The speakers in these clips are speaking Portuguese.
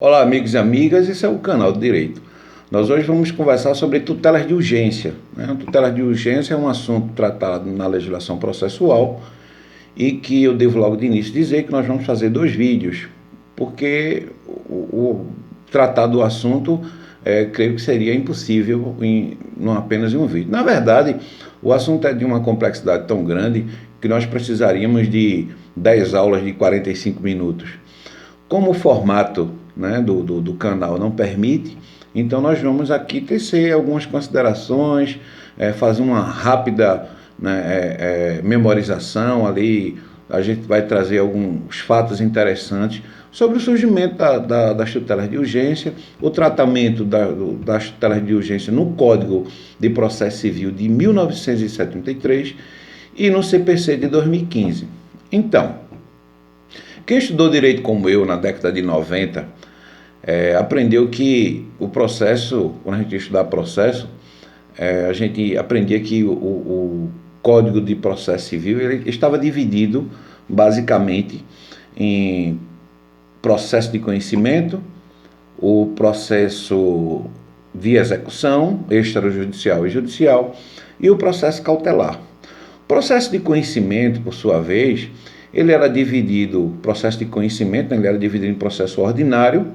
Olá, amigos e amigas, esse é o canal do Direito. Nós hoje vamos conversar sobre tutelas de urgência. Tutelas de urgência é um assunto tratado na legislação processual e que eu devo logo de início dizer que nós vamos fazer 2 vídeos, porque o tratar do assunto creio que seria impossível não apenas em um vídeo. Na verdade, o assunto é de uma complexidade tão grande que nós precisaríamos de 10 aulas de 45 minutos. Como o formato do canal não permite, então nós vamos aqui tecer algumas considerações, fazer uma rápida memorização ali. A gente vai trazer alguns fatos interessantes sobre o surgimento das tutelas de urgência, o tratamento das tutelas de urgência no Código de Processo Civil de 1973 e no CPC de 2015. Então, quem estudou direito como eu na década de 90, aprendeu que o processo, quando a gente estudava processo, a gente aprendia que o Código de Processo Civil ele estava dividido basicamente em processo de conhecimento, o processo de execução, extrajudicial e judicial, e o processo cautelar. O processo de conhecimento, por sua vez, ele era dividido, processo de conhecimento, ele era dividido em processo ordinário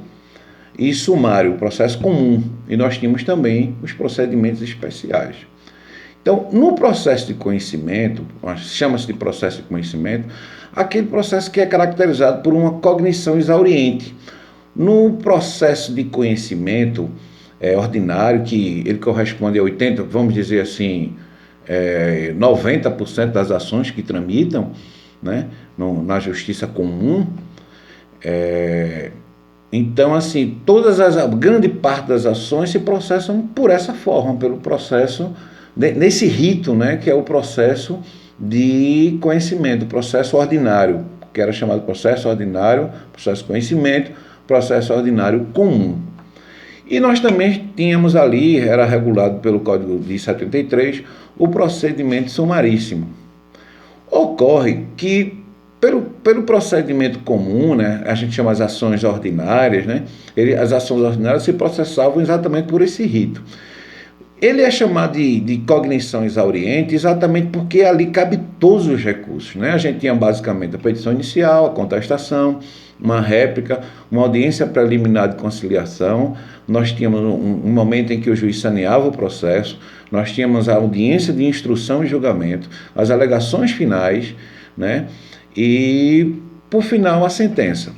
e sumário, processo comum. E nós tínhamos também os procedimentos especiais. Então, no processo de conhecimento, chama-se de processo de conhecimento, aquele processo que é caracterizado por uma cognição exauriente. No processo de conhecimento ordinário, que ele corresponde a 80%, vamos dizer assim, 90% das ações que tramitam, na justiça comum, então assim, grande parte das ações se processam por essa forma, pelo processo, nesse rito, que é o processo de conhecimento, processo ordinário, que era chamado processo ordinário, processo de conhecimento, processo ordinário comum. E nós também tínhamos ali, era regulado pelo Código de 73, o procedimento sumaríssimo. Ocorre que, pelo procedimento comum, a gente chama as ações ordinárias, as ações ordinárias se processavam exatamente por esse rito. Ele é chamado de cognição exauriente exatamente porque ali cabe todos os recursos. A gente tinha basicamente a petição inicial, a contestação, uma réplica, uma audiência preliminar de conciliação, nós tínhamos um momento em que o juiz saneava o processo, nós tínhamos a audiência de instrução e julgamento, as alegações finais, e, por final, a sentença.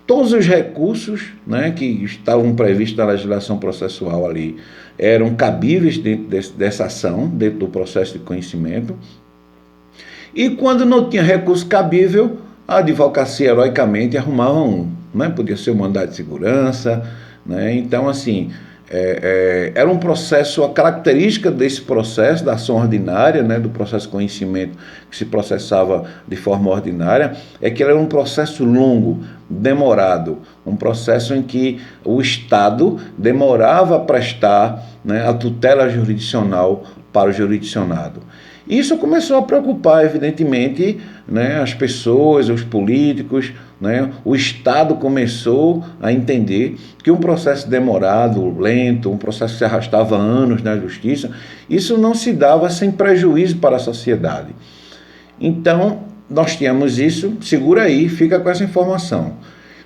Todos os recursos que estavam previstos na legislação processual ali eram cabíveis dentro dessa ação, dentro do processo de conhecimento. E quando não tinha recurso cabível, a advocacia heroicamente arrumava um. Podia ser um mandado de segurança. Então, assim, era um processo, a característica desse processo, da ação ordinária, do processo de conhecimento que se processava de forma ordinária, é que ele era um processo longo, demorado, um processo em que o Estado demorava a prestar a tutela jurisdicional para o jurisdicionado. Isso começou a preocupar, evidentemente, as pessoas, os políticos, o Estado começou a entender que um processo demorado, lento, um processo que se arrastava anos na justiça, isso não se dava sem prejuízo para a sociedade. Então, nós tínhamos isso, segura aí, fica com essa informação.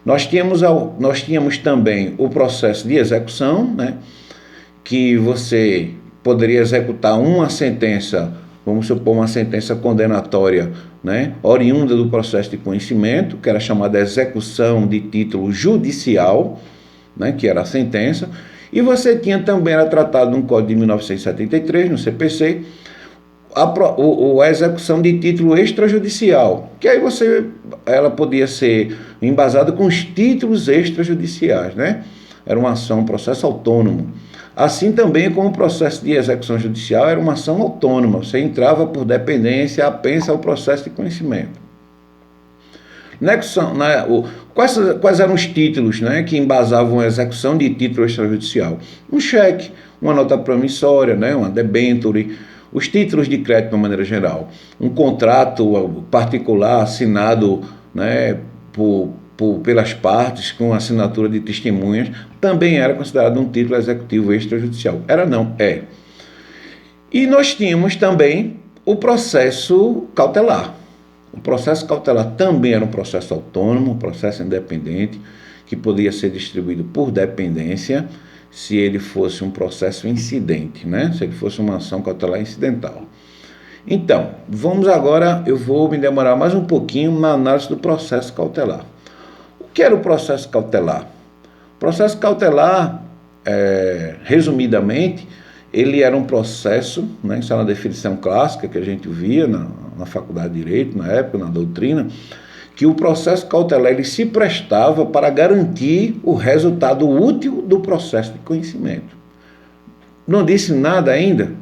Nós tínhamos também o processo de execução, que você poderia executar uma sentença, vamos supor uma sentença condenatória, oriunda do processo de conhecimento, que era chamada execução de título judicial, que era a sentença, e você tinha também, era tratado no Código de 1973, no CPC, a execução de título extrajudicial, que aí ela podia ser embasada com os títulos extrajudiciais, Era uma ação, um processo autônomo. Assim também como o processo de execução judicial era uma ação autônoma, você entrava por dependência apensa ao processo de conhecimento. Quais eram os títulos que embasavam a execução de título extrajudicial? Um cheque, uma nota promissória, uma debenture, os títulos de crédito de uma maneira geral, um contrato particular assinado por pelas partes, com assinatura de testemunhas, também era considerado um título executivo extrajudicial. Era não, é. E nós tínhamos também o processo cautelar. O processo cautelar também era um processo autônomo, um processo independente, que podia ser distribuído por dependência, se ele fosse um processo incidente, né? Se ele fosse uma ação cautelar incidental. Então, vamos agora, eu vou me demorar mais um pouquinho na análise do processo cautelar. O que era o processo cautelar? O processo cautelar, resumidamente, ele era um processo, né, isso é uma definição clássica que a gente via na Faculdade de Direito, na época, na doutrina, que o processo cautelar ele se prestava para garantir o resultado útil do processo de conhecimento. Não disse nada ainda?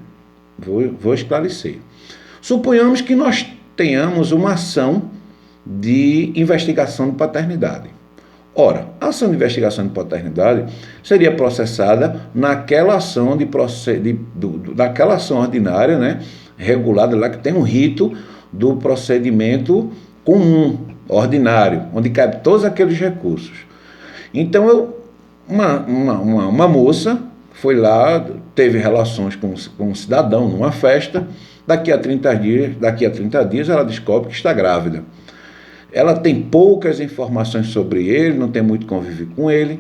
Vou esclarecer. Suponhamos que nós tenhamos uma ação de investigação de paternidade. Ora, a ação de investigação de paternidade seria processada naquela ação naquela ação ordinária, né, regulada lá, que tem um rito do procedimento comum, ordinário, onde cabe todos aqueles recursos. Então, uma moça foi lá, teve relações com um cidadão numa festa, daqui a 30 dias ela descobre que está grávida. Ela tem poucas informações sobre ele, não tem muito convívio com ele,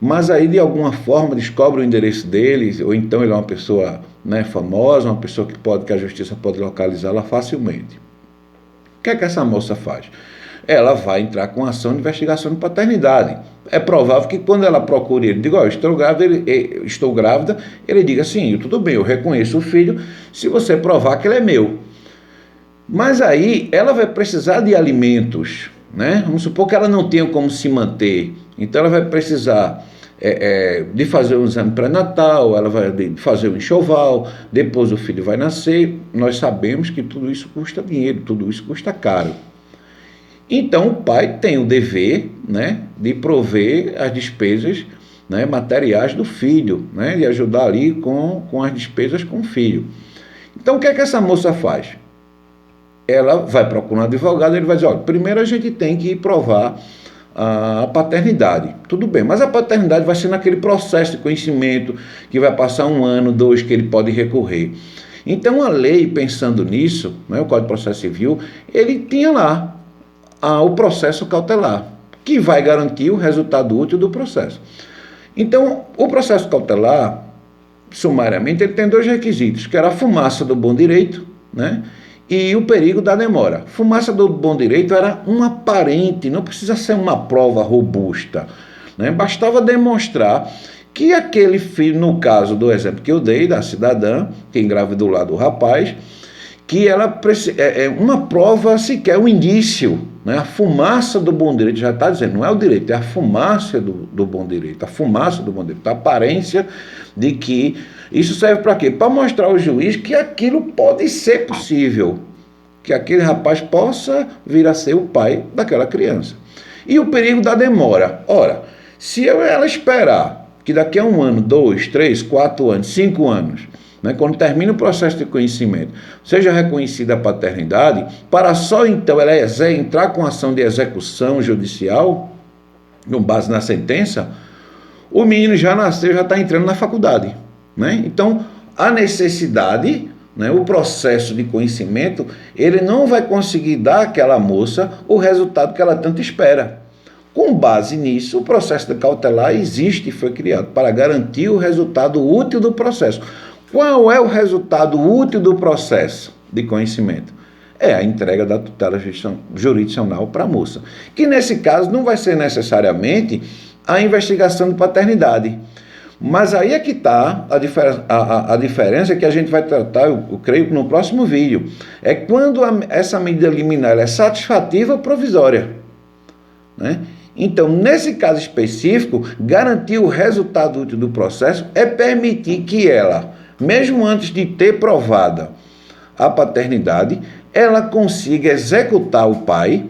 mas aí de alguma forma descobre o endereço dele, ou então ele é uma pessoa, né, famosa, uma pessoa que a justiça pode localizá-la facilmente. O que é que essa moça faz? Ela vai entrar com ação de investigação de paternidade. É provável que quando ela procure ele, diga, estou grávida, ele diga, sim, tudo bem, eu reconheço o filho, se você provar que ele é meu. Mas aí ela vai precisar de alimentos, né? Vamos supor que ela não tenha como se manter, então ela vai precisar de fazer um exame pré-natal, ela vai fazer um enxoval, depois o filho vai nascer. Nós sabemos que tudo isso custa dinheiro, tudo isso custa caro. Então o pai tem o dever, né, de prover as despesas, né, materiais do filho, né, de ajudar ali com as despesas com o filho. Então o que é que essa moça faz? Ela vai procurar um advogado, ele vai dizer, olha, primeiro a gente tem que provar a paternidade. Tudo bem, mas a paternidade vai ser naquele processo de conhecimento que vai passar 1 ano, 2, que ele pode recorrer. Então a lei, pensando nisso, né, o Código de Processo Civil, ele tinha lá o processo cautelar, que vai garantir o resultado útil do processo. Então, o processo cautelar, sumariamente, ele tem 2 requisitos, que era a fumaça do bom direito, né, e o perigo da demora. Fumaça do bom direito era um aparente, não precisa ser uma prova robusta, né, bastava demonstrar que aquele filho, no caso do exemplo que eu dei, da cidadã, que engravidou lá do rapaz, que ela uma prova sequer, um indício, né? A fumaça do bom direito já está dizendo, não é o direito, é a fumaça do bom direito, a fumaça do bom direito, a aparência de que isso serve para quê? Para mostrar ao juiz que aquilo pode ser possível, que aquele rapaz possa vir a ser o pai daquela criança. E o perigo da demora. Ora, se ela esperar que daqui a 1 ano, 2, 3, 4 anos, 5 anos, né, quando termina o processo de conhecimento, seja reconhecida a paternidade, para só então ela entrar com ação de execução judicial, com base na sentença, o menino já nasceu, já está entrando na faculdade, né? Então, a necessidade, né, o processo de conhecimento, ele não vai conseguir dar àquela moça o resultado que ela tanto espera. Com base nisso, o processo de cautelar existe e foi criado para garantir o resultado útil do processo. Qual é o resultado útil do processo de conhecimento? É a entrega da tutela jurisdicional para a moça, que nesse caso não vai ser necessariamente a investigação de paternidade. Mas aí é que está a diferença que a gente vai tratar, eu creio, no próximo vídeo. É quando essa medida liminar ela é satisfativa ou provisória, né? Então, nesse caso específico, garantir o resultado útil do processo é permitir que ela, mesmo antes de ter provada a paternidade, ela consiga executar o pai,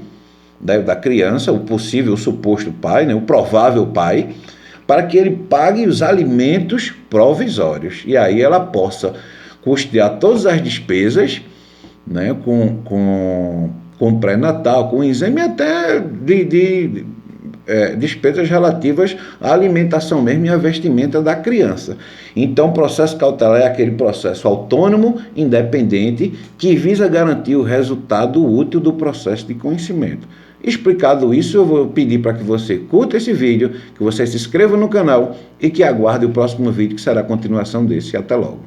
né, da criança, o possível, o suposto pai, né, o provável pai, para que ele pague os alimentos provisórios. E aí ela possa custear todas as despesas, né, com pré-natal, com exame até despesas relativas à alimentação mesmo e à vestimenta da criança. Então, o processo cautelar é aquele processo autônomo, independente, que visa garantir o resultado útil do processo de conhecimento. Explicado isso, eu vou pedir para que você curta esse vídeo, que você se inscreva no canal e que aguarde o próximo vídeo, que será a continuação desse. Até logo.